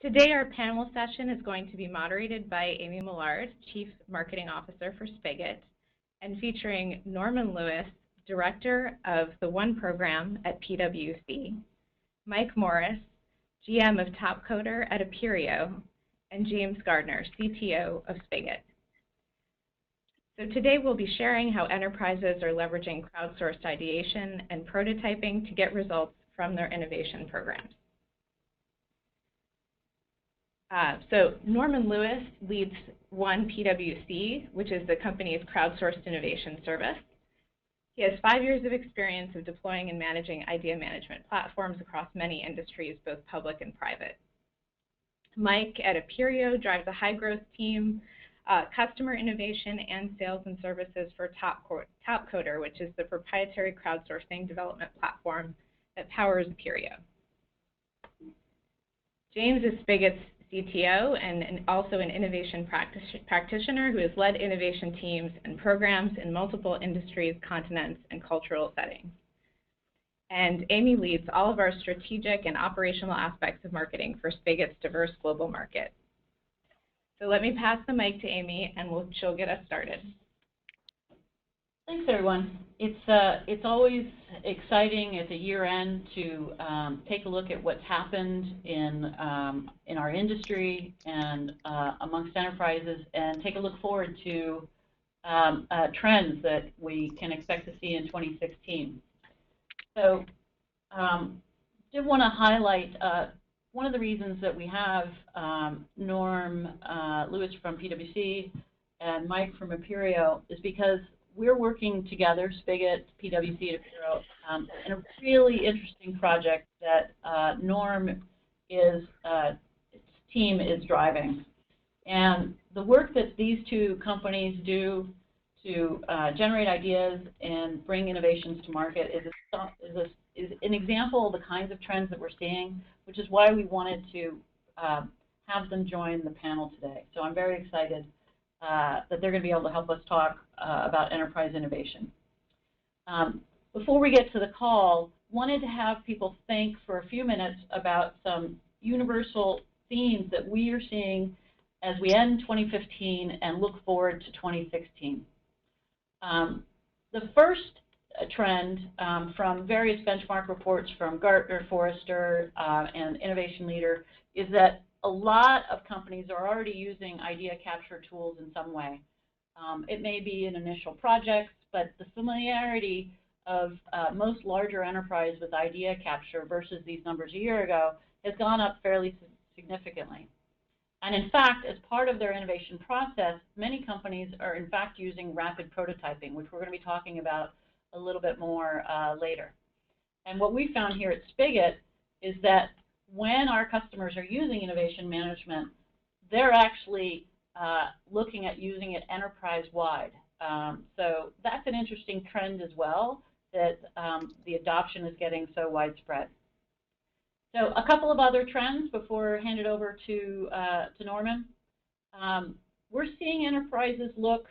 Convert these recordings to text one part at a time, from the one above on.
Today our panel session is going to be moderated by Amy Millard, Chief Marketing Officer for Spigot, and featuring Norman Lewis, Director of the One Program at PwC, Mike Morris, GM of Top Coder at Aperio, and James Gardner, CTO of Spigot. So today we'll be sharing how enterprises are leveraging crowdsourced ideation and prototyping to get results from their innovation programs. So Norman Lewis leads One PwC, which is the company's crowdsourced innovation service. He has 5 years of experience of deploying and managing idea management platforms across many industries, both public and private. Mike at Aperio drives a high-growth team, customer innovation, and sales and services for Top Coder, which is the proprietary crowdsourcing development platform that powers Aperio. James is Spigot's CTO and also an innovation practitioner who has led innovation teams and programs in multiple industries, continents, and cultural settings. And Amy leads all of our strategic and operational aspects of marketing for Spigot's diverse global market. So let me pass the mic to Amy, and she'll get us started. Thanks, everyone. It's always exciting at the year end to take a look at what's happened in our industry and amongst enterprises, and take a look forward to trends that we can expect to see in 2016. So, did want to highlight one of the reasons that we have Norm Lewis from PwC and Mike from Aperio is because we're working together, Spigot, PwC, and Aperio, in a really interesting project that Norm his team is driving. And the work that these two companies do to generate ideas and bring innovations to market is an example of the kinds of trends that we're seeing, which is why we wanted to have them join the panel today. So I'm very excited that they're going to be able to help us talk about enterprise innovation. Before we get to the call, wanted to have people think for a few minutes about some universal themes that we are seeing as we end 2015 and look forward to 2016. The first trend from various benchmark reports from Gardner, Forrester, and Innovation Leader is that a lot of companies are already using idea capture tools in some way. It may be in initial projects, but the familiarity of most larger enterprise with idea capture versus these numbers a year ago has gone up fairly significantly. And in fact, as part of their innovation process, many companies are in fact using rapid prototyping, which we're going to be talking about a little bit more later. And what we found here at Spigot is that when our customers are using innovation management, they're actually looking at using it enterprise-wide. So that's an interesting trend as well, that the adoption is getting so widespread. So a couple of other trends before I hand it over to Norman. We're seeing enterprises look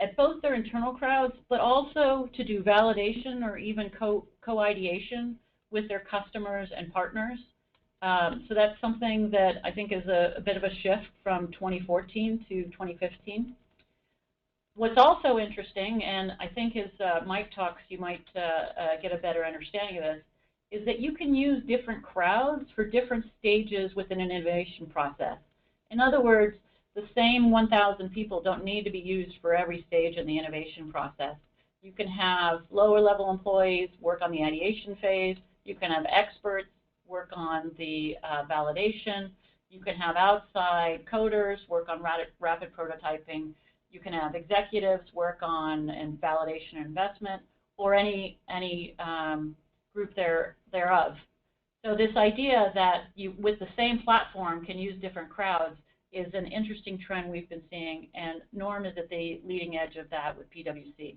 at both their internal crowds, but also to do validation or even co-ideation with their customers and partners. So that's something that I think is a bit of a shift from 2014 to 2015. What's also interesting, and I think as Mike talks, you might get a better understanding of this, is that you can use different crowds for different stages within an innovation process. In other words, the same 1,000 people don't need to be used for every stage in the innovation process. You can have lower level employees work on the ideation phase. You can have experts work on the validation. You can have outside coders work on rapid prototyping. You can have executives work on validation and investment, or any group thereof. So this idea that you, with the same platform, can use different crowds is an interesting trend we've been seeing, and Norm is at the leading edge of that with PwC.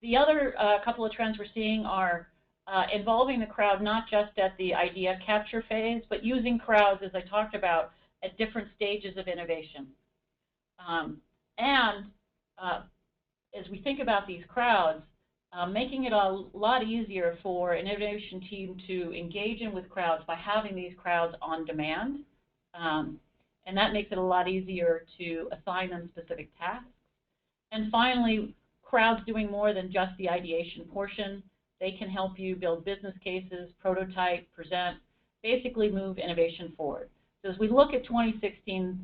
The other couple of trends we're seeing are involving the crowd not just at the idea capture phase, but using crowds, as I talked about, at different stages of innovation. As we think about these crowds, making it a lot easier for an innovation team to engage in with crowds by having these crowds on demand. And that makes it a lot easier to assign them specific tasks. And finally, crowds doing more than just the ideation portion. They can help you build business cases, prototype, present, basically move innovation forward. So as we look at 2016,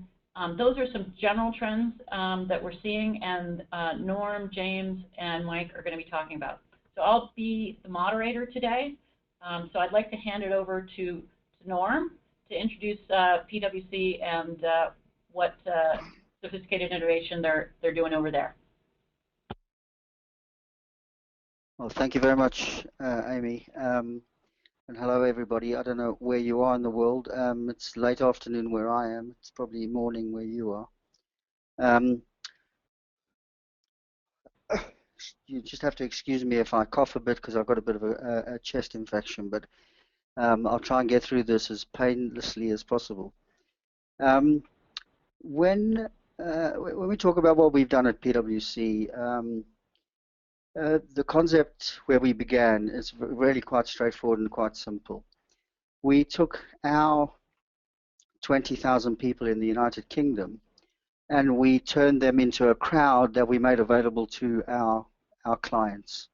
those are some general trends that we're seeing, and Norm, James, and Mike are going to be talking about. So I'll be the moderator today. So I'd like to hand it over to Norm to introduce PwC and what sophisticated innovation they're doing over there. Well, thank you very much, Amy. And hello, everybody. I don't know where you are in the world. It's late afternoon where I am. It's probably morning where you are. You just have to excuse me if I cough a bit because I've got a bit of a chest infection, but I'll try and get through this as painlessly as possible. When we talk about what we've done at PwC, the concept where we began is really quite straightforward and quite simple. We took our 20,000 people in the United Kingdom and we turned them into a crowd that we made available to our clients.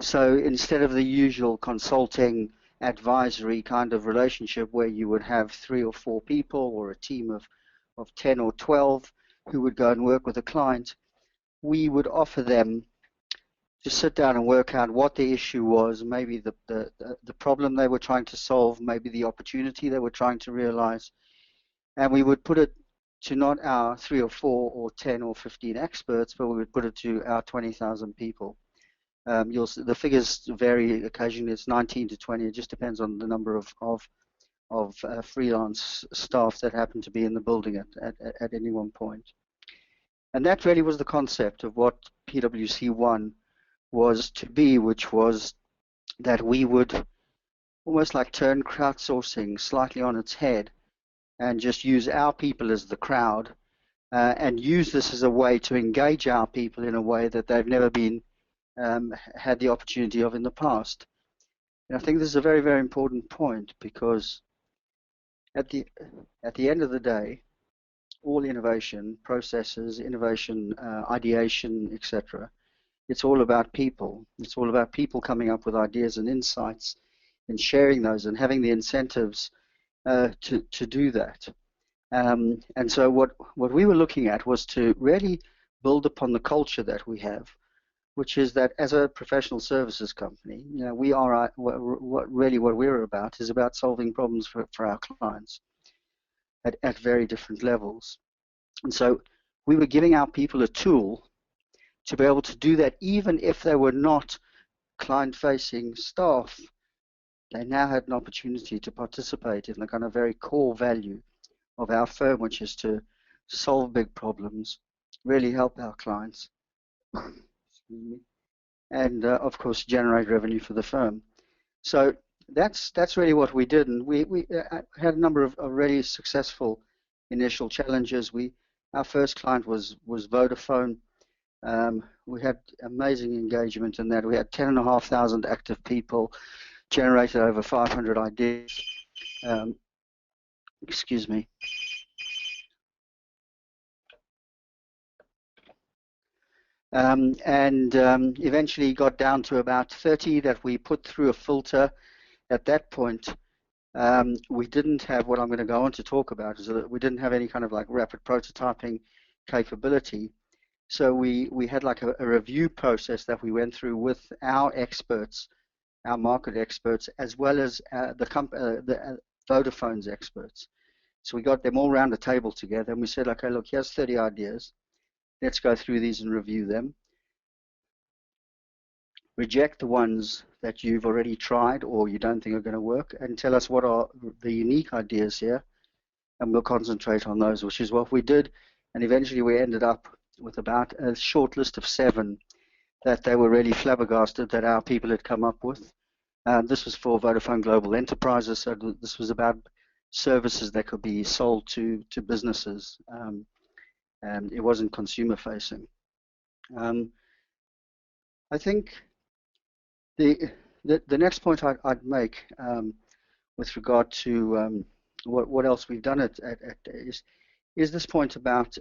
So instead of the usual consulting advisory kind of relationship where you would have 3 or 4 people or a team of 10 or 12 who would go and work with a client, we would offer them to sit down and work out what the issue was, maybe the problem they were trying to solve, maybe the opportunity they were trying to realize, and we would put it to not our 3 or 4 or 10 or 15 experts, but we would put it to our 20,000 people. The figures vary occasionally. It's 19 to 20. It just depends on the number of freelance staff that happen to be in the building at any one point. And that really was the concept of what PwC1 was to be, which was that we would almost like turn crowdsourcing slightly on its head and just use our people as the crowd and use this as a way to engage our people in a way that they've never been had the opportunity of in the past. And I think this is a very, very important point because at the end of the day, all innovation, processes, innovation, ideation, etc., it's all about people. It's all about people coming up with ideas and insights and sharing those and having the incentives to do that. And so what we were looking at was to really build upon the culture that we have, which is that as a professional services company, you know, we are what we're about is about solving problems for our clients at very different levels. And so we were giving our people a tool to be able to do that, even if they were not client-facing staff. They now had an opportunity to participate in the kind of very core value of our firm, which is to solve big problems, really help our clients, and of course generate revenue for the firm. So that's really what we did, and we had a number of really successful initial challenges. Our first client was Vodafone. We had amazing engagement in that. We had 10,500 active people, generated over 500 ideas. Excuse me. Eventually got down to about 30 that we put through a filter. At that point, we didn't have what I'm going to go on to talk about, is that we didn't have any kind of like rapid prototyping capability. So we had like a review process that we went through with our experts, our market experts, as well as the Vodafone's experts. So we got them all around the table together and we said, okay, look, here's 30 ideas. Let's go through these and review them. Reject the ones that you've already tried or you don't think are going to work, and tell us what are the unique ideas here, and we'll concentrate on those, which is what we did. And eventually we ended up with about a short list of 7 that they were really flabbergasted that our people had come up with. This was for Vodafone Global Enterprises, so this was about services that could be sold to businesses. And it wasn't consumer facing. I think the next point I'd make with regard to what else we've done at is this point about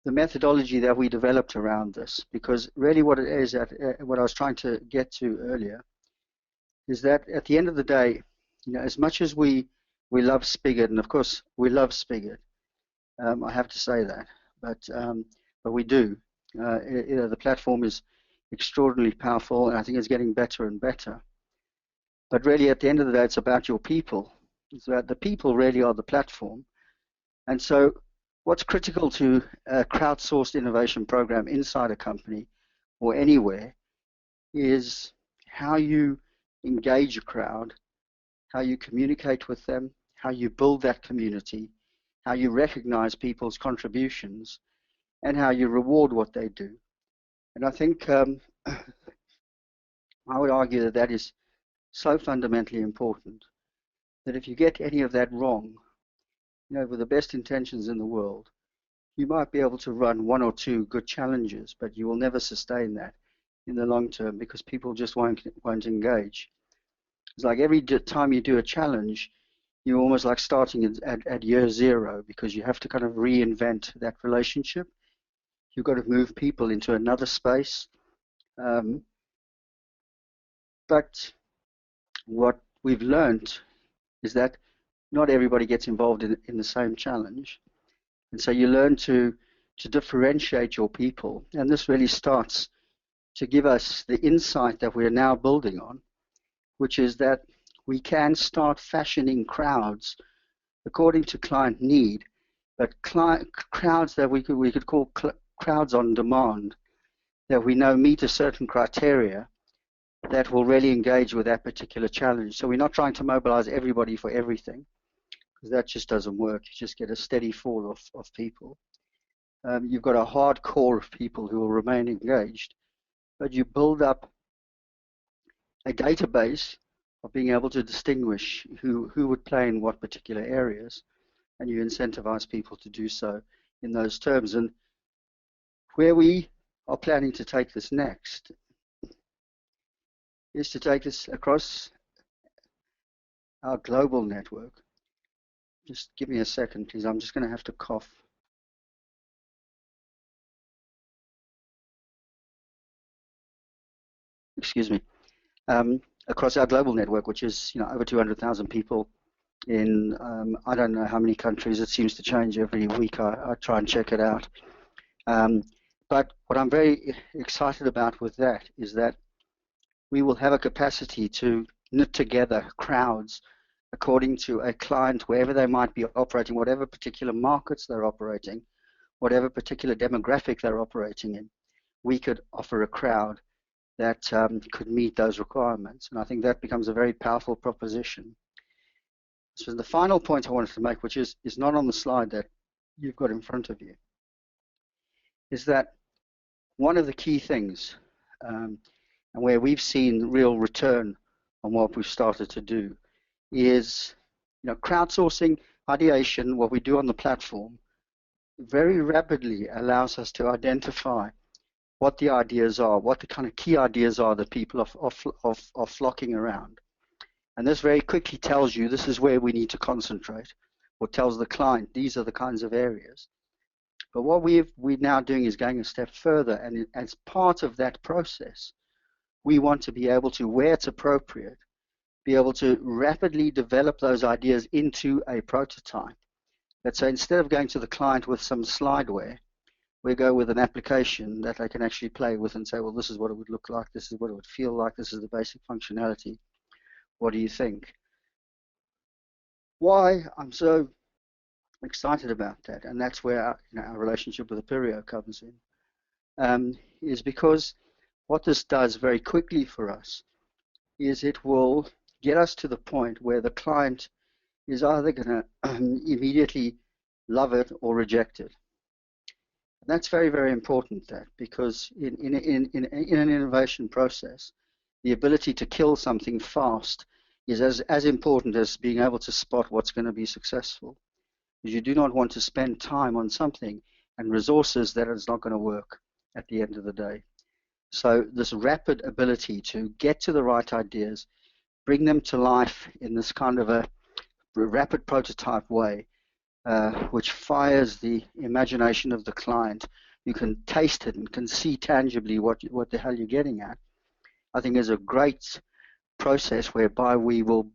the methodology that we developed around this, because really what it is, what I was trying to get to earlier, is that at the end of the day, as much as we love Spigot, and of course we love Spigot, I have to say that, but we do. The platform is extraordinarily powerful, and I think it's getting better and better. But really, at the end of the day, it's about your people. It's about the people really are the platform. And so what's critical to a crowdsourced innovation program inside a company or anywhere is how you engage a crowd, how you communicate with them, how you build that community, how you recognize people's contributions, and how you reward what they do. And I think I would argue that is so fundamentally important that if you get any of that wrong, with the best intentions in the world, you might be able to run one or two good challenges, but you will never sustain that in the long term because people just won't engage. It's like every time you do a challenge, you're almost like starting at year zero because you have to kind of reinvent that relationship. You've got to move people into another space. But what we've learned is that not everybody gets involved in the same challenge. And so you learn to differentiate your people. And this really starts to give us the insight that we're now building on, which is that we can start fashioning crowds according to client need, but crowds that we could call crowds on demand, that we know meet a certain criteria that will really engage with that particular challenge. So we're not trying to mobilize everybody for everything, because that just doesn't work. You just get a steady fall of people. You've got a hard core of people who will remain engaged, but you build up a database of being able to distinguish who would play in what particular areas, and you incentivize people to do so in those terms. And where we are planning to take this next is to take this across our global network. Just give me a second, please. I'm just going to have to cough. Excuse me. Across our global network, which is over 200,000 people in I don't know how many countries. It seems to change every week. I try and check it out. But what I'm very excited about with that is that we will have a capacity to knit together crowds according to a client, wherever they might be operating, whatever particular markets they're operating, whatever particular demographic they're operating in. We could offer a crowd that could meet those requirements. And I think that becomes a very powerful proposition. So the final point I wanted to make, which is not on the slide that you've got in front of you, is that one of the key things, and where we've seen real return on what we've started to do, is crowdsourcing, ideation, what we do on the platform, very rapidly allows us to identify what the ideas are, what the kind of key ideas are that people are flocking around. And this very quickly tells you this is where we need to concentrate, or tells the client these are the kinds of areas. But what we're now doing is going a step further, and as part of that process, we want to be able to, where it's appropriate, be able to rapidly develop those ideas into a prototype. Let's say instead of going to the client with some slideware, we go with an application that they can actually play with and say, well, this is what it would look like, this is what it would feel like, this is the basic functionality. What do you think? Why I'm so excited about that, and that's where our relationship with Aperio comes in, is because what this does very quickly for us is it will get us to the point where the client is either going to immediately love it or reject it. That's very, very important, because in an innovation process, the ability to kill something fast is as important as being able to spot what's going to be successful. Because you do not want to spend time on something and resources that is not going to work at the end of the day. So this rapid ability to get to the right ideas, bring them to life in this kind of a rapid prototype way, which fires the imagination of the client. You can taste it and can see tangibly what the hell you're getting at. I think is a great process whereby we will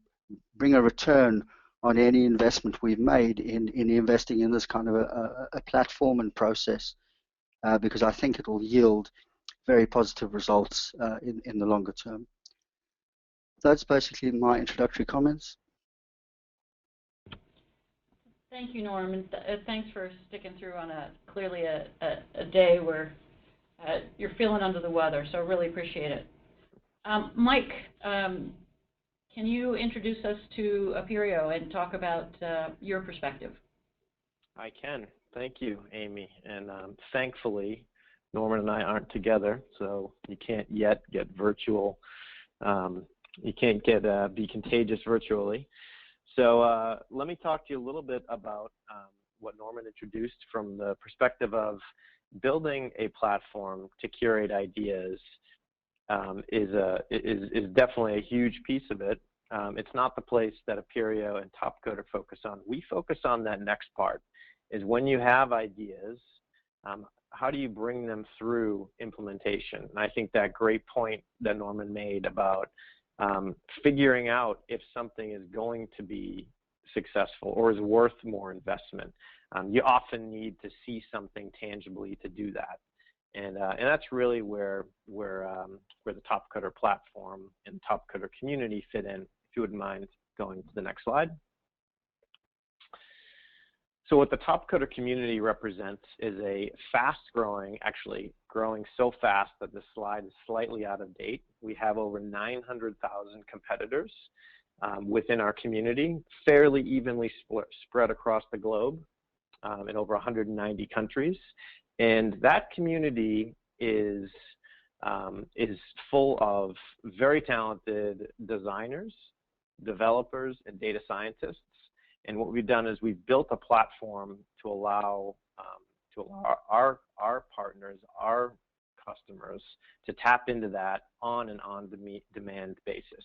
bring a return on any investment we've made in investing in this kind of a platform and process, because I think it will yield very positive results in the longer term. That's basically my introductory comments. Thank you, Norm, and thanks for sticking through on clearly a day where you're feeling under the weather, so I really appreciate it. Mike, can you introduce us to Apereo and talk about your perspective? I can. Thank you, Amy. And thankfully, Norman and I aren't together, so you can't yet get virtual. You can't get be contagious virtually. So let me talk to you a little bit about what Norman introduced from the perspective of building a platform to curate ideas. Is definitely a huge piece of it. It's not the place that Apereo and Topcoder focus on. We focus on that next part, is when you have ideas, how do you bring them through implementation? And I think that great point that Norman made about figuring out if something is going to be successful or is worth more investment. You often need to see something tangibly to do that. And that's really where the Topcoder platform and the Topcoder community fit in. If you wouldn't mind going to the next slide. So what the Topcoder community represents is a fast-growing, actually growing so fast that the slide is slightly out of date. We have over 900,000 competitors within our community, fairly evenly spread across the globe in over 190 countries. And that community is full of very talented designers, developers, and data scientists. And what we've done is we've built a platform to allow our partners, our customers, to tap into that on an on-demand basis.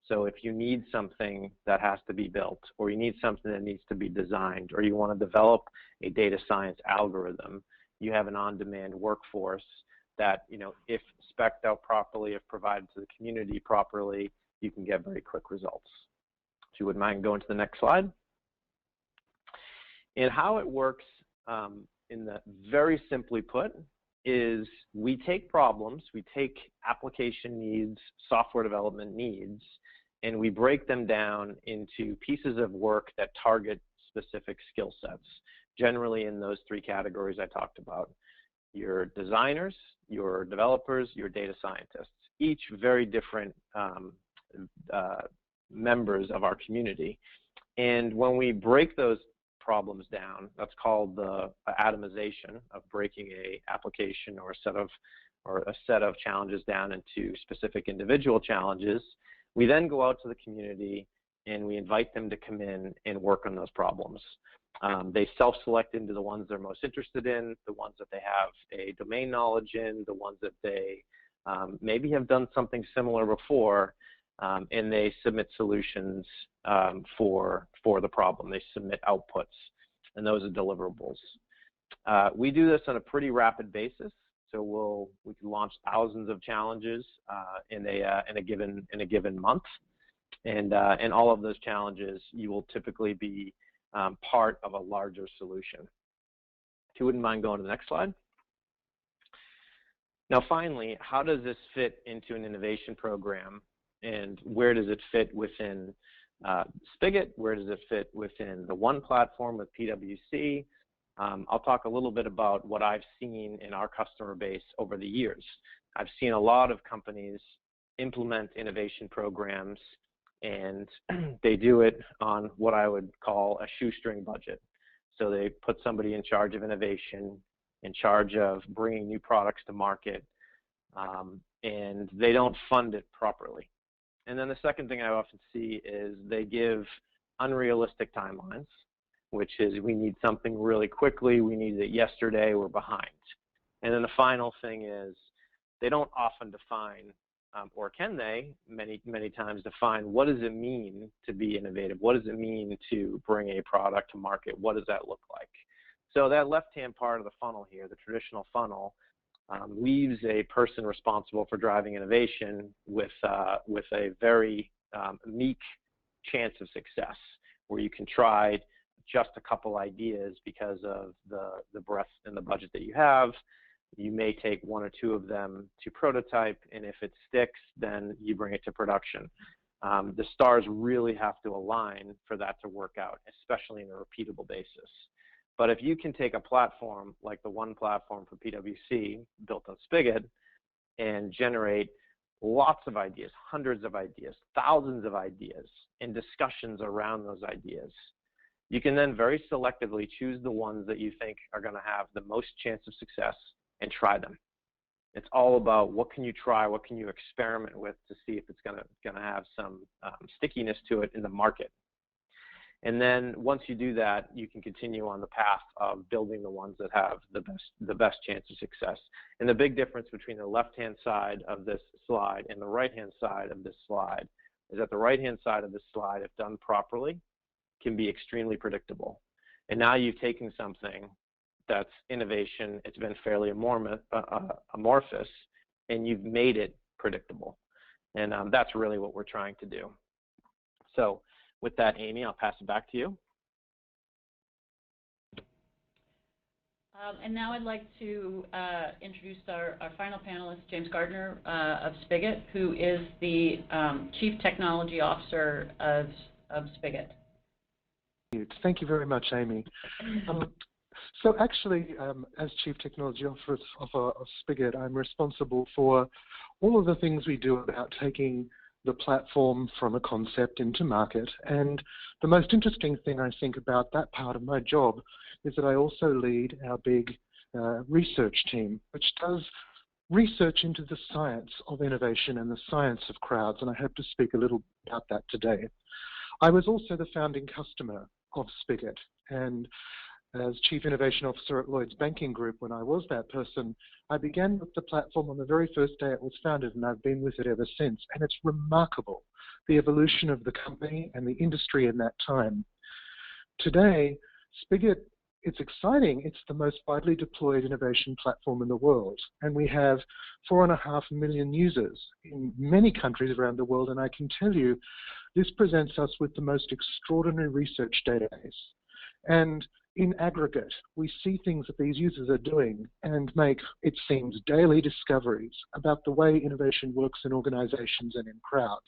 So if you need something that has to be built, or you need something that needs to be designed, or you want to develop a data science algorithm, you have an on-demand workforce that, if spec'd out properly, if provided to the community properly, you can get very quick results. If you wouldn't mind going to the next slide. And how it works, very simply put, is we take problems, we take application needs, software development needs, and we break them down into pieces of work that target specific skill sets, generally in those three categories I talked about. Your designers, your developers, your data scientists, each very different members of our community. And when we break those problems down, that's called the atomization of breaking a application or a set of challenges down into specific individual challenges. We then go out to the community and we invite them to come in and work on those problems. They self-select into the ones they're most interested in, the ones that they have a domain knowledge in, the ones that they maybe have done something similar before, and they submit solutions for the problem. They submit outputs, and those are deliverables. We do this on a pretty rapid basis, so we can launch thousands of challenges in a given month, and all of those challenges you will typically be part of a larger solution. If you wouldn't mind going to the next slide. Now, finally, how does this fit into an innovation program? And where does it fit within Spigot? Where does it fit within the One platform with PwC? I'll talk a little bit about what I've seen in our customer base over the years. I've seen a lot of companies implement innovation programs, and they do it on what I would call a shoestring budget. So they put somebody in charge of innovation, in charge of bringing new products to market, and they don't fund it properly. And then the second thing I often see is they give unrealistic timelines, which is we need something really quickly, we need it yesterday, we're behind. And then the final thing is they don't often define, or can they, many times define, what does it mean to be innovative? What does it mean to bring a product to market? What does that look like? So that left-hand part of the funnel here, the traditional funnel, leaves a person responsible for driving innovation with a very meek chance of success, where you can try just a couple ideas because of the breadth and the budget that you have. You may take one or two of them to prototype, and if it sticks, then you bring it to production. The stars really have to align for that to work out, especially in a repeatable basis. But if you can take a platform like the one platform for PwC built on Spigot and generate lots of ideas, hundreds of ideas, thousands of ideas, and discussions around those ideas, you can then very selectively choose the ones that you think are going to have the most chance of success and try them. It's all about what can you try, what can you experiment with to see if it's going to have some stickiness to it in the market. And then once you do that, you can continue on the path of building the ones that have the best chance of success. And the big difference between the left-hand side of this slide and the right-hand side of this slide is that the right-hand side of this slide, if done properly, can be extremely predictable. And now you've taken something that's innovation, it's been fairly amorphous, and you've made it predictable. And that's really what we're trying to do. So with that, Amy, I'll pass it back to you. And now I'd like to introduce our final panelist, James Gardner of Spigot, who is the Chief Technology Officer of Spigot. Thank you very much, Amy. So actually, as Chief Technology Officer of Spigot, I'm responsible for all of the things we do about taking the platform from a concept into market. And the most interesting thing I think about that part of my job is that I also lead our big research team, which does research into the science of innovation and the science of crowds, and I hope to speak a little about that today. I was also the founding customer of Spigot, and as Chief Innovation Officer at Lloyd's Banking Group, when I was that person, I began with the platform on the very first day it was founded, and I've been with it ever since. And it's remarkable, the evolution of the company and the industry in that time. Today, Spigot, it's exciting. It's the most widely deployed innovation platform in the world. And we have 4.5 million users in many countries around the world. And I can tell you, this presents us with the most extraordinary research database. And in aggregate, we see things that these users are doing and make, it seems, daily discoveries about the way innovation works in organizations and in crowds.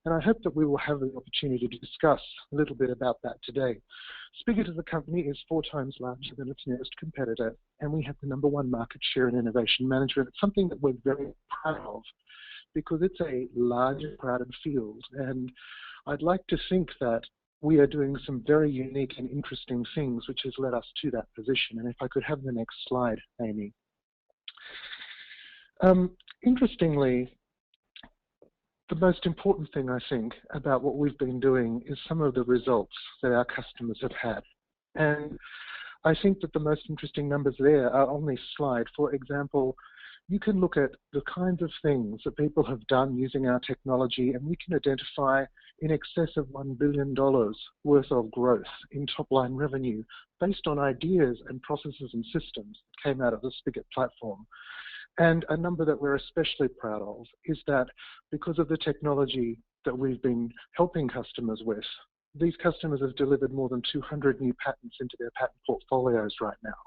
And I hope that we will have the opportunity to discuss a little bit about that today. Spigot as a company is 4 times larger than its nearest competitor, and we have the #1 market share in innovation management. It's something that we're very proud of because it's a large and crowded field. And I'd like to think that we are doing some very unique and interesting things, which has led us to that position. And if I could have the next slide, Amy. Interestingly, the most important thing, I think, about what we've been doing is some of the results that our customers have had. And I think that the most interesting numbers there are on this slide. For example, you can look at the kinds of things that people have done using our technology, and we can identify in excess of $1 billion worth of growth in top-line revenue based on ideas and processes and systems that came out of the Spigot platform. And a number that we're especially proud of is that because of the technology that we've been helping customers with, these customers have delivered more than 200 new patents into their patent portfolios right now.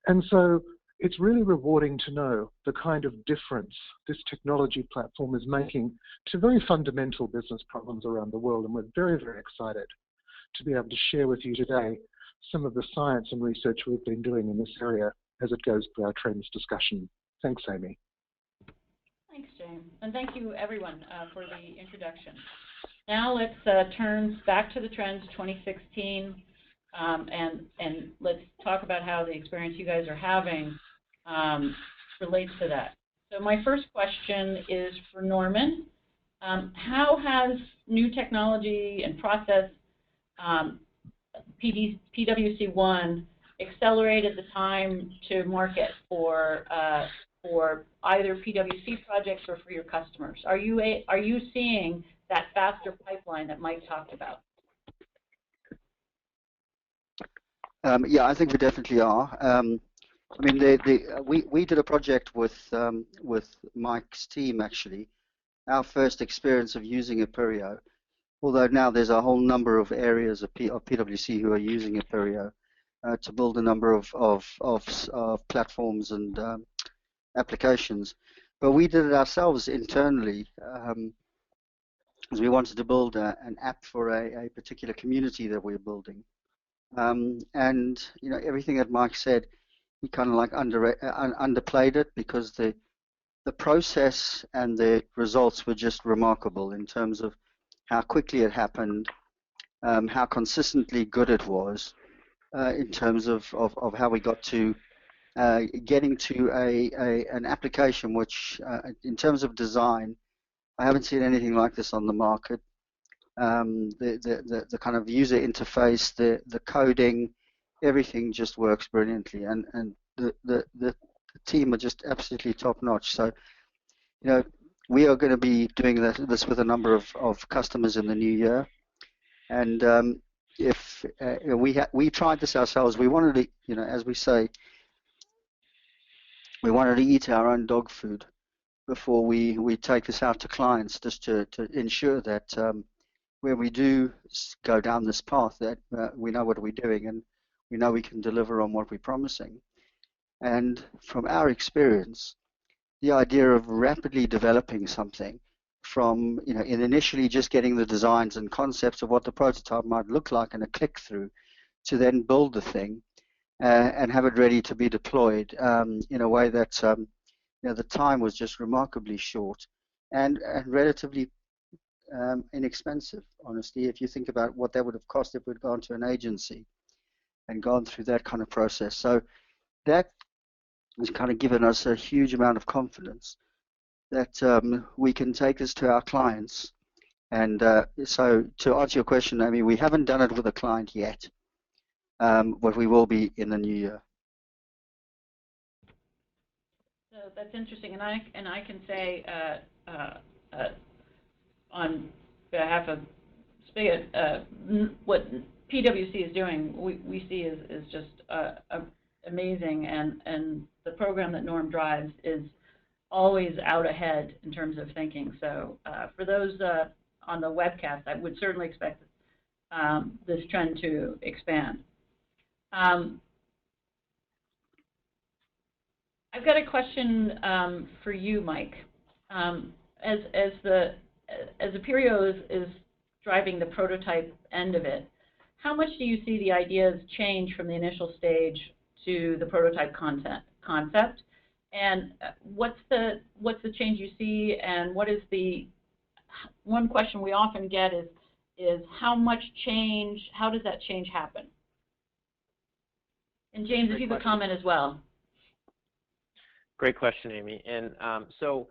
And so it's really rewarding to know the kind of difference this technology platform is making to very fundamental business problems around the world. And we're very, very excited to be able to share with you today some of the science and research we've been doing in this area as it goes through our trends discussion. Thanks, Amy. Thanks, James. And thank you, everyone, for the introduction. Now let's turn back to the Trends 2016, and let's talk about how the experience you guys are having relates to that. So my first question is for Norman. How has new technology and process PwC1 accelerated the time to market for for either PwC projects or for your customers? Are you seeing that faster pipeline that Mike talked about? Yeah, I think we definitely are. I mean, we did a project with Mike's team actually. Our first experience of using Apereo, although now there's a whole number of areas of PwC who are using Apereo to build a number of platforms and applications. But we did it ourselves internally because we wanted to build an app for a particular community that we're building. And you know, everything that Mike said, he kind of like underplayed it, because the process and the results were just remarkable in terms of how quickly it happened, how consistently good it was, in terms of how we got to getting to an application which, in terms of design, I haven't seen anything like this on the market. The kind of user interface, the coding, everything just works brilliantly, and the team are just absolutely top notch. So, you know, we are going to be doing this with a number of customers in the new year, and if we tried this ourselves, we wanted to, you know, as we say, we wanted to eat our own dog food before we take this out to clients, just to ensure that when we do go down this path, that we know what we're doing and we know we can deliver on what we're promising. And from our experience, the idea of rapidly developing something from, you know, initially just getting the designs and concepts of what the prototype might look like and a click through, to then build the thing and have it ready to be deployed in a way that, you know, the time was just remarkably short and relatively inexpensive, honestly, if you think about what that would have cost if we'd gone to an agency and gone through that kind of process. So that has kind of given us a huge amount of confidence that we can take this to our clients. And so to answer your question, I mean, we haven't done it with a client yet, but we will be in the new year. So that's interesting, and I can say on behalf of Spigot, what PwC is doing, we see is just amazing, and the program that Norm drives is always out ahead in terms of thinking. So for those on the webcast, I would certainly expect this trend to expand. I've got a question for you, Mike. As Apereo is driving the prototype end of it, how much do you see the ideas change from the initial stage to the prototype concept? And what's the change you see, and what is the one question we often get is how much change, how does that change happen? And James, if you could comment as well. Great question, Amy. And so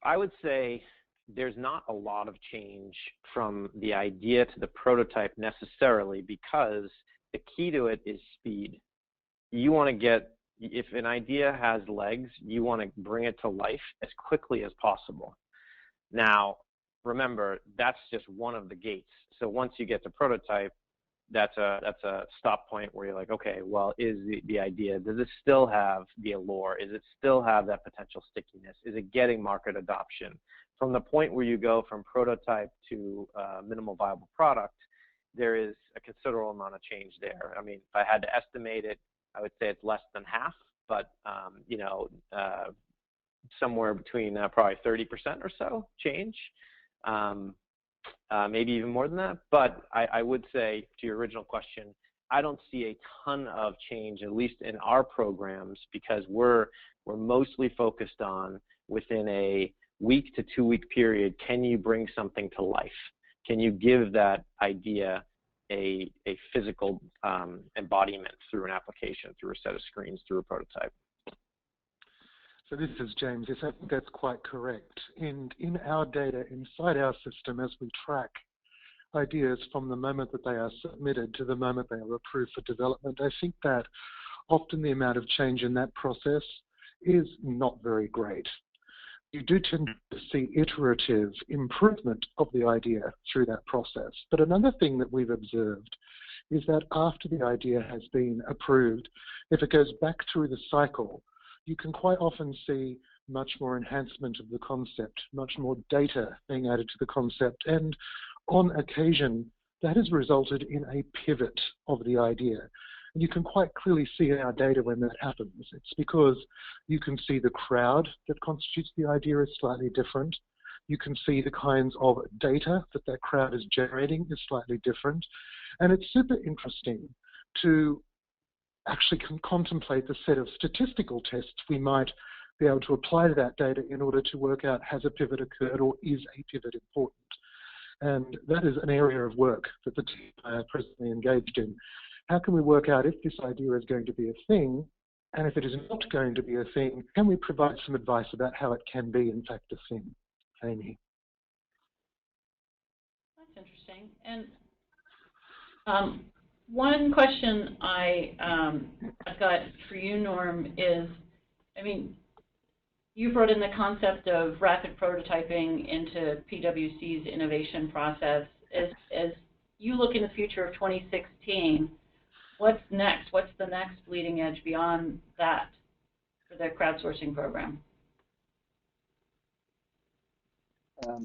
I would say there's not a lot of change from the idea to the prototype necessarily, because the key to it is speed. You want to get, if an idea has legs, you want to bring it to life as quickly as possible. Now, remember, that's just one of the gates. So once you get to prototype, that's a stop point where you're like, okay, well, is the idea, does it still have the allure? Is it still have that potential stickiness? Is it getting market adoption? From the point where you go from prototype to minimal viable product, there is a considerable amount of change there. I mean, if I had to estimate it, I would say it's less than half, but you know, somewhere between probably 30% or so change. Maybe even more than that, but I would say, to your original question, I don't see a ton of change, at least in our programs, because we're mostly focused on, within a week to 2 week period, can you bring something to life? Can you give that idea a physical embodiment through an application, through a set of screens, through a prototype? So this is James. Yes, I think that's quite correct. And in our data, inside our system, as we track ideas from the moment that they are submitted to the moment they are approved for development, I think that often the amount of change in that process is not very great. You do tend to see iterative improvement of the idea through that process. But another thing that we've observed is that after the idea has been approved, if it goes back through the cycle, you can quite often see much more enhancement of the concept, much more data being added to the concept, and on occasion, that has resulted in a pivot of the idea. And you can quite clearly see in our data when that happens. It's because you can see the crowd that constitutes the idea is slightly different. You can see the kinds of data that that crowd is generating is slightly different. And it's super interesting to actually contemplate the set of statistical tests we might be able to apply to that data in order to work out, has a pivot occurred or is a pivot important? And that is an area of work that the team are presently engaged in. How can we work out if this idea is going to be a thing, and if it is not going to be a thing, can we provide some advice about how it can be, in fact, a thing? Amy. That's interesting. And one question I've got for you, Norm, is, I mean, you brought in the concept of rapid prototyping into PwC's innovation process. As you look in the future of 2016, what's next? What's the next bleeding edge beyond that for the crowdsourcing program?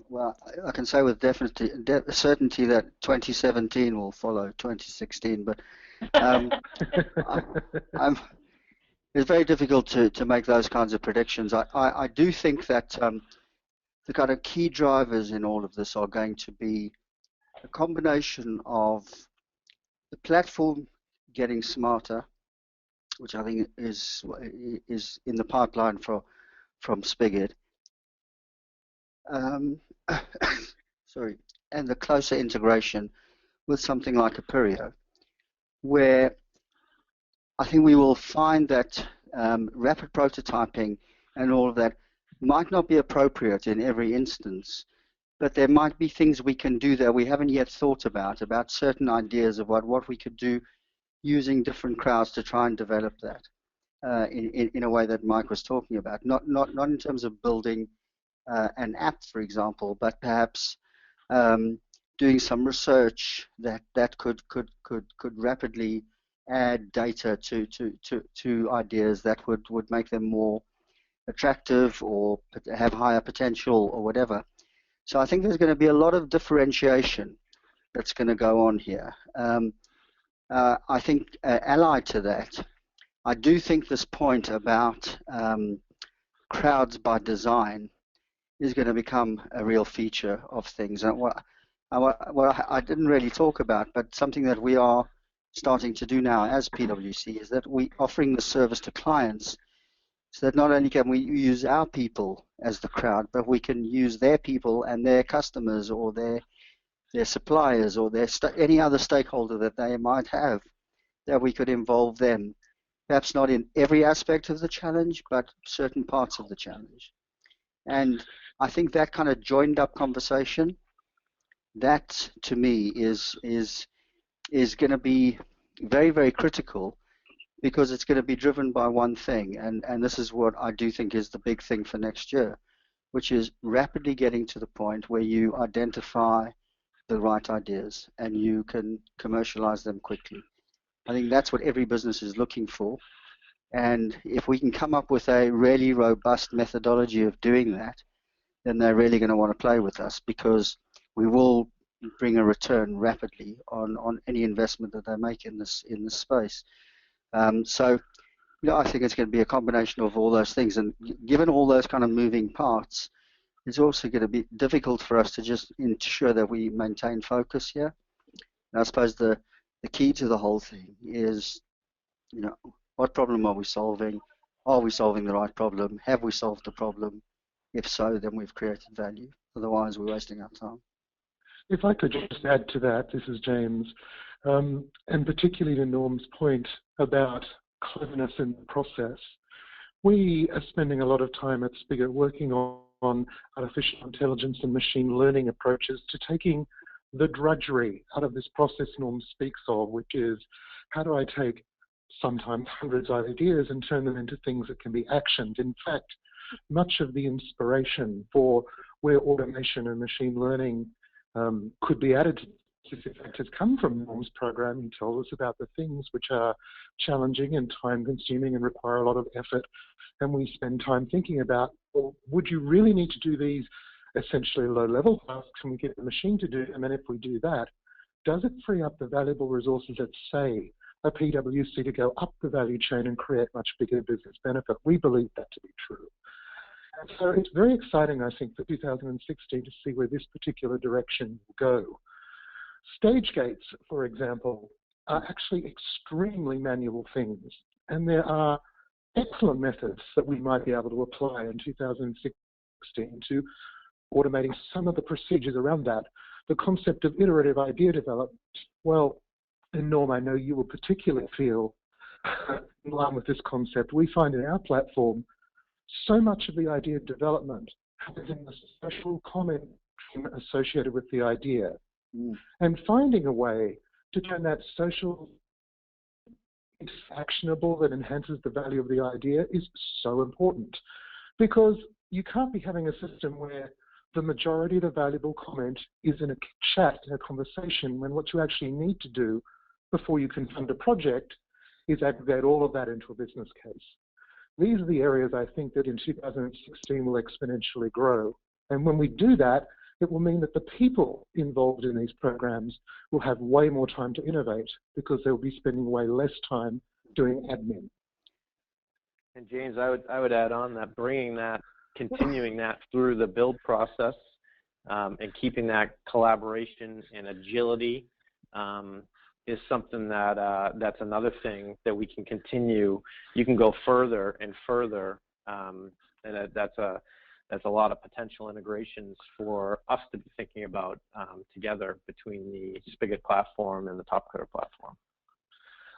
Well, I can say with certainty that 2017 will follow 2016, but it's very difficult to make those kinds of predictions. I do think that the kind of key drivers in all of this are going to be a combination of the platform getting smarter, which I think is in the pipeline from Spigot. Sorry, and the closer integration with something like Apereo, where I think we will find that rapid prototyping and all of that might not be appropriate in every instance, but there might be things we can do that we haven't yet thought about certain ideas about what we could do using different crowds to try and develop that in a way that Mike was talking about. Not in terms of building an app, for example, but perhaps doing some research that could rapidly add data to ideas that would make them more attractive or have higher potential or whatever. So I think there's going to be a lot of differentiation that's going to go on here. I think allied to that, I do think this point about crowds by design is going to become a real feature of things. And what I didn't really talk about, but something that we are starting to do now as PwC is that we're offering the service to clients so that not only can we use our people as the crowd, but we can use their people and their customers or their suppliers or any other stakeholder that they might have, that we could involve them, perhaps not in every aspect of the challenge, but certain parts of the challenge. And I think that kind of joined up conversation, that to me is going to be very, very critical, because it's going to be driven by one thing, and this is what I do think is the big thing for next year, which is rapidly getting to the point where you identify the right ideas and you can commercialize them quickly. I think that's what every business is looking for, and if we can come up with a really robust methodology of doing that, then they're really going to want to play with us, because we will bring a return rapidly on any investment that they make in this space. So, I think it's going to be a combination of all those things, and given all those kind of moving parts, it's also going to be difficult for us to just ensure that we maintain focus here. And I suppose the key to the whole thing is, what problem are we solving? Are we solving the right problem? Have we solved the problem? If so, then we've created value. Otherwise, we're wasting our time. If I could just add to that, this is James, and particularly to Norm's point about cleverness in the process. We are spending a lot of time at Spigot working on artificial intelligence and machine learning approaches to taking the drudgery out of this process Norm speaks of, which is, how do I take sometimes hundreds of ideas and turn them into things that can be actioned. In fact, much of the inspiration for where automation and machine learning could be added to this effect has come from Norm's program. He told us about the things which are challenging and time-consuming and require a lot of effort, and we spend time thinking about, well, would you really need to do these essentially low-level tasks, and we get the machine to do them, and if we do that, does it free up the valuable resources at, say, a PwC to go up the value chain and create much bigger business benefit? We believe that to be true. And so it's very exciting, I think, for 2016 to see where this particular direction will go. Stage gates, for example, are actually extremely manual things, and there are excellent methods that we might be able to apply in 2016 to automating some of the procedures around that. The concept of iterative idea development, well, and Norm, I know you will particularly feel in line with this concept. We find in our platform, so much of the idea development happens in the social comment associated with the idea. And finding a way to turn that social into actionable that enhances the value of the idea is so important, because you can't be having a system where the majority of the valuable comment is in a chat, in a conversation, when what you actually need to do before you can fund a project is aggregate all of that into a business case. These are the areas I think that in 2016 will exponentially grow. And when we do that, it will mean that the people involved in these programs will have way more time to innovate, because they'll be spending way less time doing admin. And James, I would add on that bringing that, continuing that through the build process, and keeping that collaboration and agility is something that that's another thing that we can continue. You can go further and further, and that's a lot of potential integrations for us to be thinking about together between the Spigot platform and the Topcoder platform.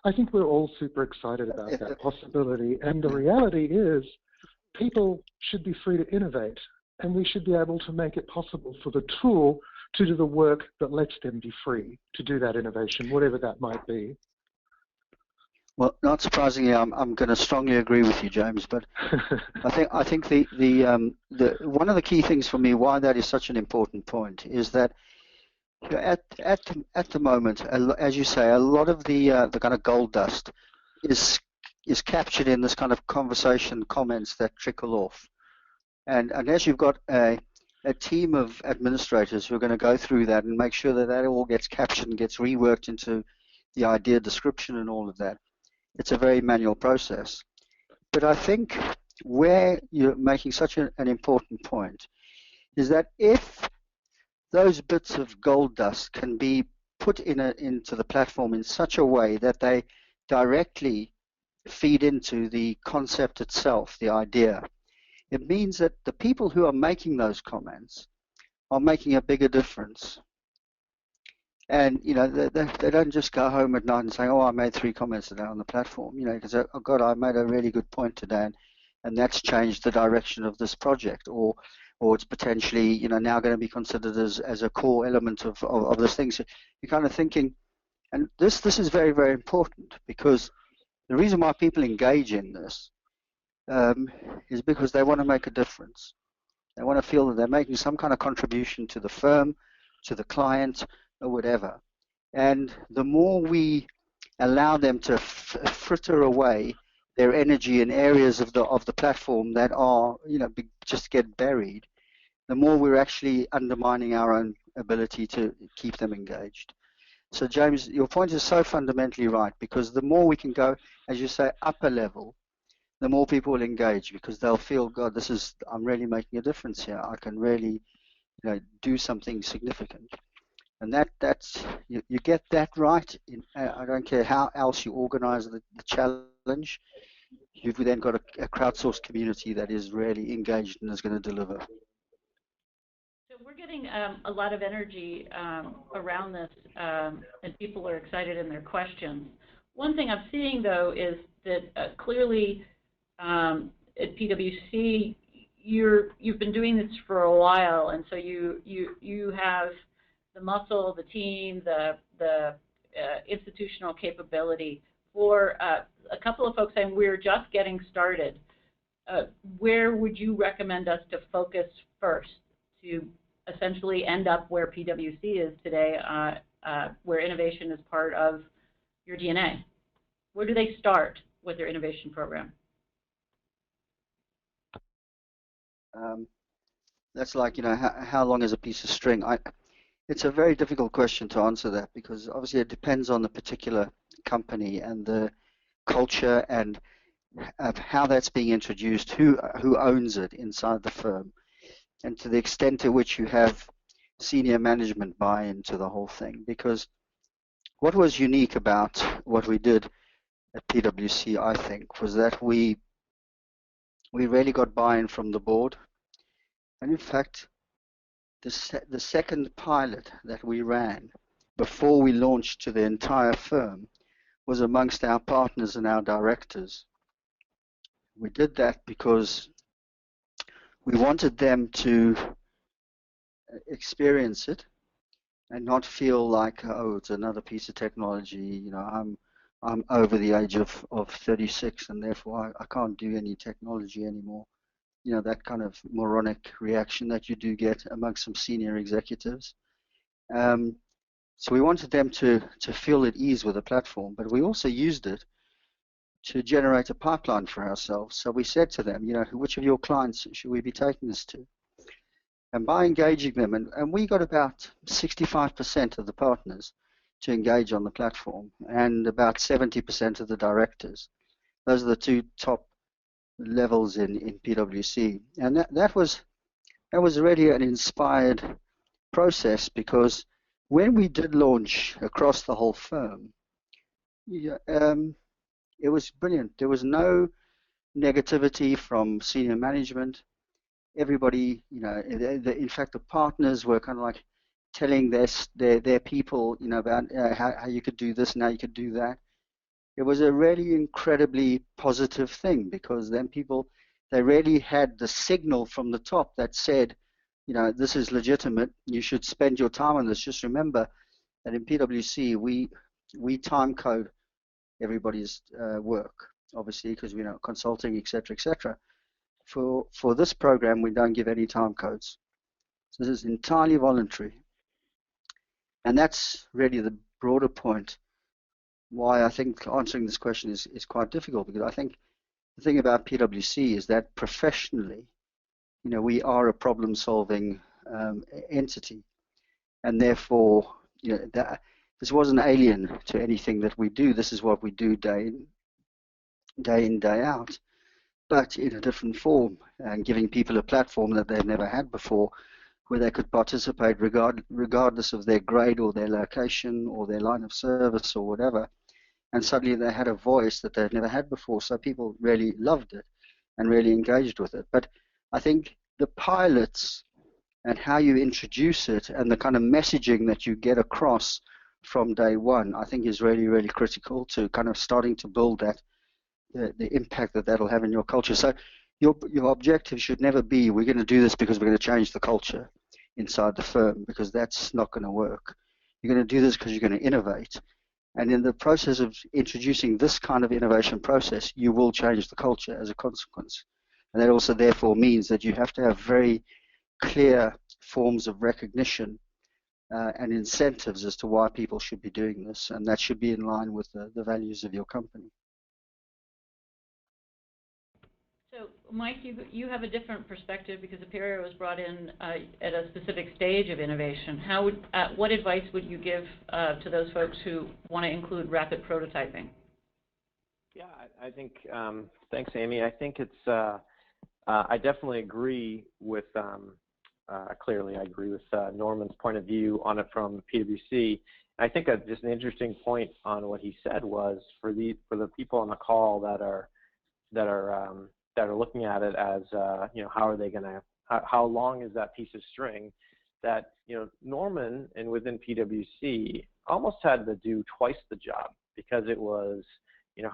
I think we're all super excited about that possibility, and the reality is people should be free to innovate, and we should be able to make it possible for the tool to do the work that lets them be free to do that innovation, whatever that might be. Well, not surprisingly, I'm going to strongly agree with you, James. But I think the one of the key things for me why that is such an important point is that at the moment, as you say, a lot of the kind of gold dust is captured in this kind of conversation comments that trickle off, and unless you've got a team of administrators who are going to go through that and make sure that that all gets captured and gets reworked into the idea description and all of that, it's a very manual process. But I think where you're making such an important point is that if those bits of gold dust can be put into the platform in such a way that they directly feed into the concept itself, the idea, it means that the people who are making those comments are making a bigger difference. And, you know, they don't just go home at night and say, oh, I made 3 comments today on the platform, you know, because, oh, God, I made a really good point today, and that's changed the direction of this project, or it's potentially, you know, now going to be considered as a core element of this thing. So you're kind of thinking, and this is very, very important, because the reason why people engage in this is because they want to make a difference. They want to feel that they're making some kind of contribution to the firm, to the client, or whatever. And the more we allow them to fritter away their energy in areas of the platform that are, you know, just get buried, the more we're actually undermining our own ability to keep them engaged. So James, your point is so fundamentally right, because the more we can go, as you say, upper level, the more people will engage, because they'll feel, God, I'm really making a difference here. I can really, you know, do something significant. And that's you get that right. I don't care how else you organize the challenge. You've then got a crowdsourced community that is really engaged and is going to deliver. So we're getting a lot of energy around this, and people are excited in their questions. One thing I'm seeing, though, is that clearly at PwC, you've been doing this for a while, and so you have the muscle, the team, the institutional capability for a couple of folks saying we're just getting started, where would you recommend us to focus first to essentially end up where PwC is today, where innovation is part of your DNA? Where do they start with their innovation program? That's like, how long is a piece of string? It's a very difficult question to answer that, because obviously it depends on the particular company and the culture and of how that's being introduced, who owns it inside the firm, and to the extent to which you have senior management buy into the whole thing. Because what was unique about what we did at PwC, I think, was that we really got buy-in from the board. And in fact, the second pilot that we ran before we launched to the entire firm was amongst our partners and our directors. We did that because we wanted them to experience it and not feel like, oh, it's another piece of technology. I'm over the age of 36 and therefore I can't do any technology anymore. That kind of moronic reaction that you do get amongst some senior executives. So we wanted them to feel at ease with the platform, but we also used it to generate a pipeline for ourselves. So we said to them, which of your clients should we be taking this to? And by engaging them, and we got about 65% of the partners to engage on the platform, and about 70% of the directors. Those are the two top levels in PwC, and that was really an inspired process, because when we did launch across the whole firm, it was brilliant. There was no negativity from senior management. Everybody, in fact, the partners were kind of like telling their people, about how you could do this and how you could do that. It was a really incredibly positive thing, because then they really had the signal from the top that said, this is legitimate. You should spend your time on this. Just remember that in PwC, we time code everybody's work, obviously, because we know consulting, etc., etc. For this program, we don't give any time codes. So this is entirely voluntary. And that's really the broader point why I think answering this question is quite difficult, because I think the thing about PwC is that professionally, we are a problem-solving entity, and therefore, this wasn't alien to anything that we do. This is what we do day in, day out, but in a different form, and giving people a platform that they've never had before, where they could participate regardless of their grade or their location or their line of service or whatever. And suddenly they had a voice that they'd never had before. So people really loved it and really engaged with it. But I think the pilots and how you introduce it and the kind of messaging that you get across from day one, I think is really, really critical to kind of starting to build that, the impact that that'll have in your culture. So your objective should never be, we're going to do this because we're going to change the culture inside the firm, because that's not going to work. You're going to do this because you're going to innovate. And in the process of introducing this kind of innovation process, you will change the culture as a consequence. And that also therefore means that you have to have very clear forms of recognition and incentives as to why people should be doing this. And that should be in line with the values of your company. So, Mike, you have a different perspective, because Aperia was brought in at a specific stage of innovation. What advice would you give to those folks who want to include rapid prototyping? Yeah, I think, thanks, Amy. I think it's, I definitely agree with, clearly I agree with Norman's point of view on it from PwC. I think just an interesting point on what he said was, for the people on the call that are looking at it as, how are they going to, how long is that piece of string, that, Norman and within PwC almost had to do twice the job, because it was,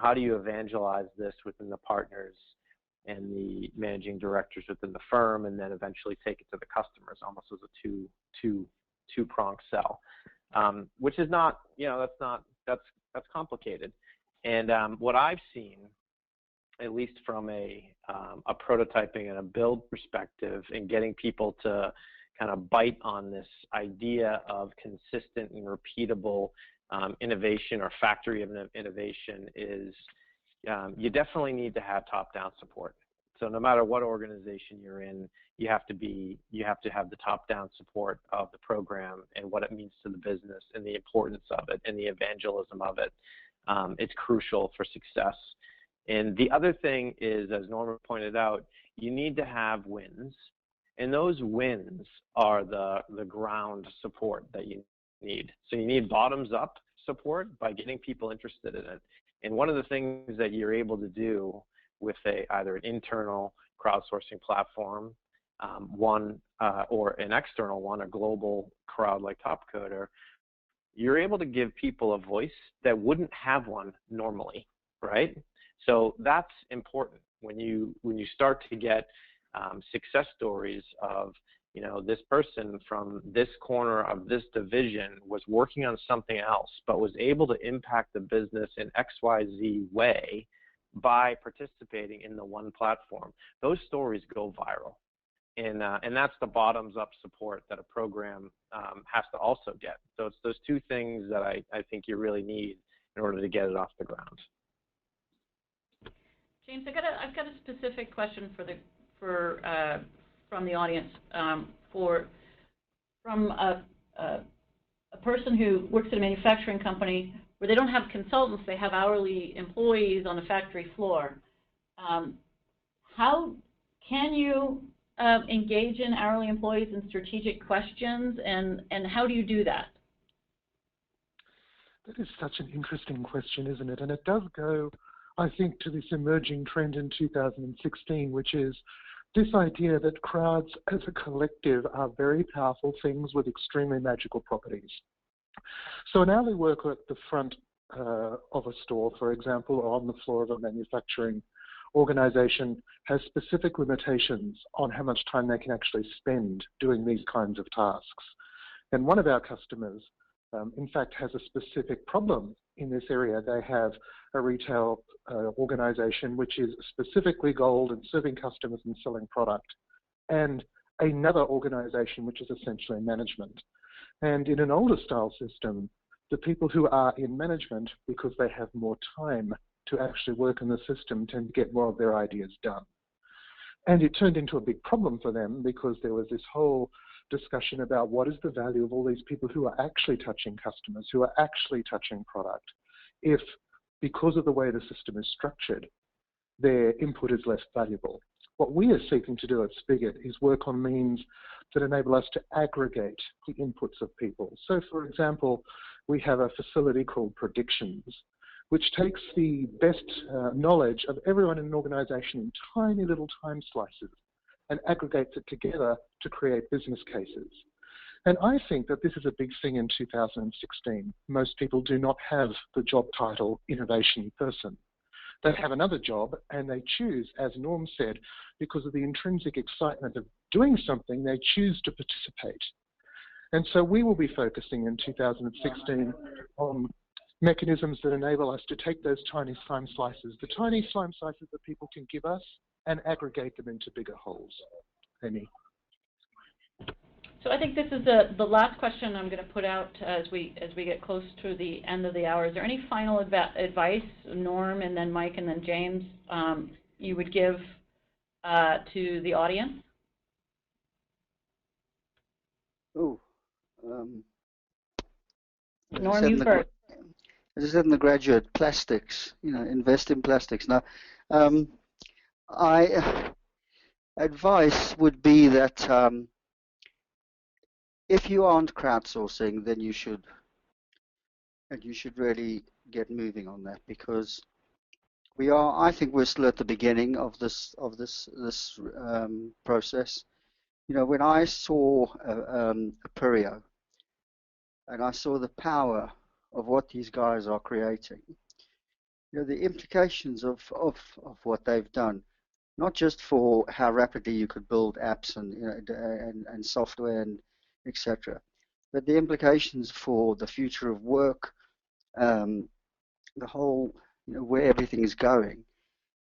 how do you evangelize this within the partners and the managing directors within the firm, and then eventually take it to the customers, almost as a two-pronged sell, which is not, that's complicated. And what I've seen, at least from a prototyping and a build perspective, and getting people to kind of bite on this idea of consistent and repeatable innovation or factory of innovation is you definitely need to have top-down support. So no matter what organization you're in, you have to have the top-down support of the program and what it means to the business and the importance of it and the evangelism of it. It's crucial for success. And the other thing is, as Norman pointed out, you need to have wins. And those wins are the ground support that you need. So you need bottoms-up support by getting people interested in it. And one of the things that you're able to do with either an internal crowdsourcing platform, or an external one, a global crowd like Topcoder, you're able to give people a voice that wouldn't have one normally, right? So that's important when you start to get success stories of, you know, this person from this corner of this division was working on something else, but was able to impact the business in XYZ way by participating in the one platform. Those stories go viral. And that's the bottoms-up support that a program has to also get. So it's those two things that I think you really need in order to get it off the ground. James, I've got a specific question from the audience from a person who works at a manufacturing company where they don't have consultants, they have hourly employees on the factory floor. How can you engage in hourly employees in strategic questions, and how do you do that? That is such an interesting question, isn't it? And it does go, I think, to this emerging trend in 2016, which is this idea that crowds as a collective are very powerful things with extremely magical properties. So an hourly worker at the front of a store, for example, or on the floor of a manufacturing organization, has specific limitations on how much time they can actually spend doing these kinds of tasks. And one of our customers, in fact, has a specific problem in this area. They have a retail organization which is specifically gold and serving customers and selling product, and another organization which is essentially management. And in an older style system, the people who are in management, because they have more time to actually work in the system, tend to get more of their ideas done. And it turned into a big problem for them because there was this whole discussion about what is the value of all these people who are actually touching customers, who are actually touching product, if, because of the way the system is structured, their input is less valuable. What we are seeking to do at Spigot is work on means that enable us to aggregate the inputs of people. So, for example, we have a facility called Predictions, which takes the best knowledge of everyone in an organization in tiny little time slices and aggregates it together to create business cases. And I think that this is a big thing in 2016. Most people do not have the job title innovation person. They have another job and they choose, as Norm said, because of the intrinsic excitement of doing something, they choose to participate. And so we will be focusing in 2016 on mechanisms that enable us to take those tiny slime slices, the tiny slime slices that people can give us, and aggregate them into bigger wholes. Amy. So I think this is the last question I'm going to put out as we get close to the end of the hour. Is there any final advice, Norm, and then Mike, and then James, you would give to the audience? Norm, you first. I just said in the graduate, plastics, invest in plastics. Now, advice would be that if you aren't crowdsourcing, then you should really get moving on that, because I think we're still at the beginning of this process. When I saw Aperio, and I saw the power of what these guys are creating, the implications of what they've done, not just for how rapidly you could build apps and software and etc., but the implications for the future of work, the whole where everything is going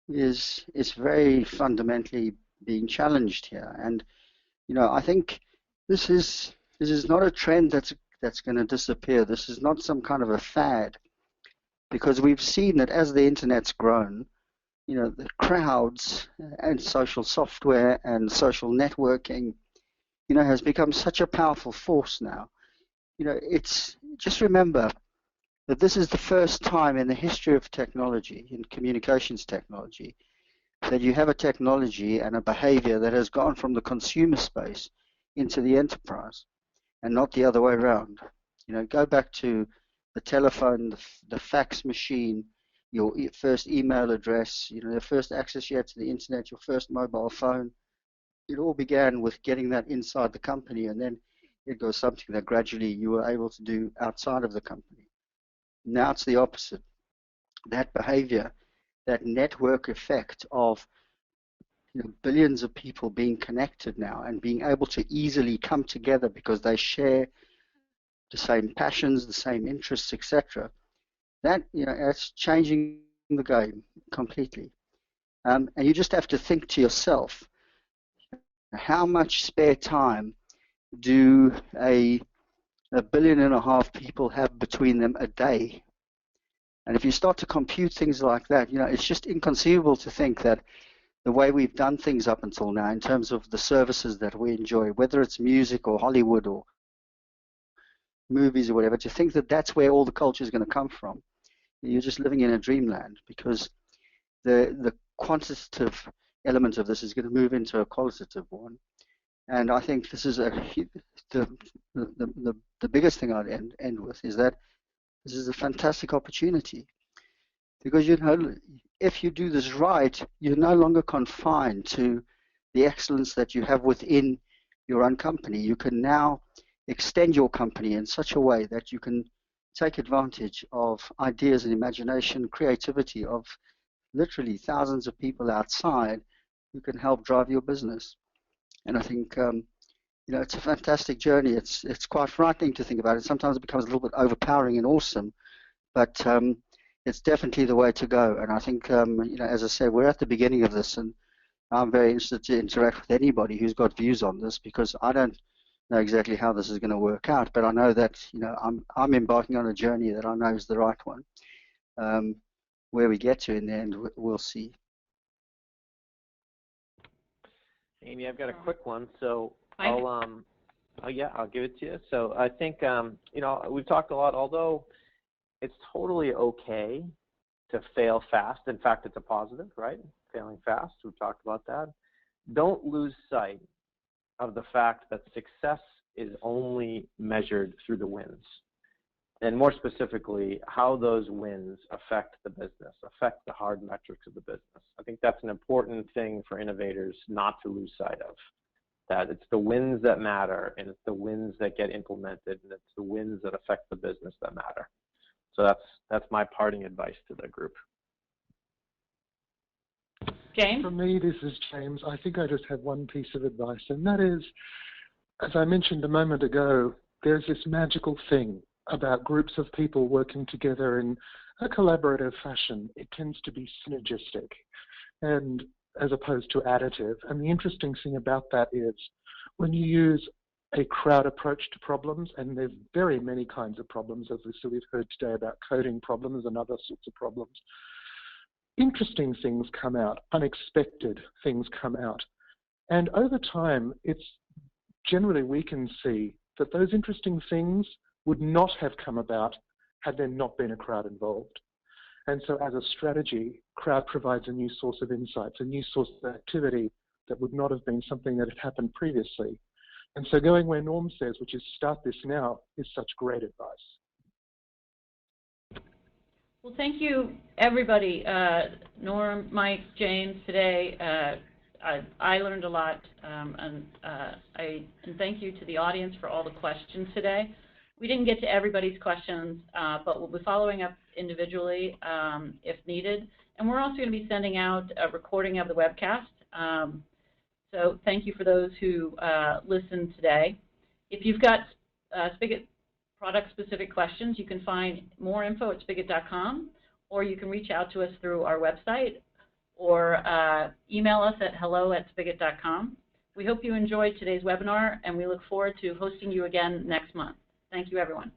is very fundamentally being challenged here. And I think this is not a trend that's going to disappear. This is not some kind of a fad, because we've seen that as the internet's grown, the crowds and social software and social networking, has become such a powerful force now. It's just remember that this is the first time in the history of technology, in communications technology, that you have a technology and a behavior that has gone from the consumer space into the enterprise, and not the other way around. Go back to the telephone, the fax machine, your first email address, the first access you had to the internet, your first mobile phone. It all began with getting that inside the company, and then it was something that gradually you were able to do outside of the company. Now it's the opposite. That behavior, that network effect of billions of people being connected now and being able to easily come together because they share the same passions, the same interests, etc. That it's changing the game completely. And you just have to think to yourself, how much spare time do a 1.5 billion people have between them a day? And if you start to compute things like that, it's just inconceivable to think that the way we've done things up until now in terms of the services that we enjoy, whether it's music or Hollywood or movies or whatever, to think that that's where all the culture is going to come from. You're just living in a dreamland, because the quantitative element of this is going to move into a qualitative one. And I think this is the biggest thing I'd end with is that this is a fantastic opportunity, because if you do this right, you're no longer confined to the excellence that you have within your own company. You can now extend your company in such a way that you can take advantage of ideas and imagination, creativity of literally thousands of people outside who can help drive your business. And I think it's a fantastic journey. It's quite frightening to think about it. Sometimes it becomes a little bit overpowering and awesome, but it's definitely the way to go. And I think as I said, we're at the beginning of this, and I'm very interested to interact with anybody who's got views on this, because I don't know exactly how this is going to work out, but I know that I'm embarking on a journey that I know is the right one. Where we get to in the end, we'll see. Amy, I've got a quick one, so I'll give it to you. So I think we've talked a lot. Although it's totally okay to fail fast. In fact, it's a positive, right? Failing fast. We've talked about that. Don't lose sight of the fact that success is only measured through the wins, and more specifically, how those wins affect the business, affect the hard metrics of the business. I think that's an important thing for innovators not to lose sight of, that it's the wins that matter, and it's the wins that get implemented, and it's the wins that affect the business that matter. So that's my parting advice to the group. James? For me, this is James. I think I just have one piece of advice, and that is, as I mentioned a moment ago, there's this magical thing about groups of people working together in a collaborative fashion. It tends to be synergistic, and as opposed to additive. And the interesting thing about that is when you use a crowd approach to problems, and there's very many kinds of problems, as we've heard today about coding problems and other sorts of problems, interesting things come out, unexpected things come out. And over time, it's generally we can see that those interesting things would not have come about had there not been a crowd involved. And so as a strategy, crowd provides a new source of insights, a new source of activity that would not have been something that had happened previously. And so going where Norm says, which is start this now, is such great advice. Well, thank you, everybody. Norm, Mike, James, today. I learned a lot, and thank you to the audience for all the questions today. We didn't get to everybody's questions, but we'll be following up individually if needed. And we're also going to be sending out a recording of the webcast. So thank you for those who listened today. If you've got Spigot product-specific questions, you can find more info at spigot.com, or you can reach out to us through our website or email us at hello@spigot.com. We hope you enjoyed today's webinar, and we look forward to hosting you again next month. Thank you, everyone.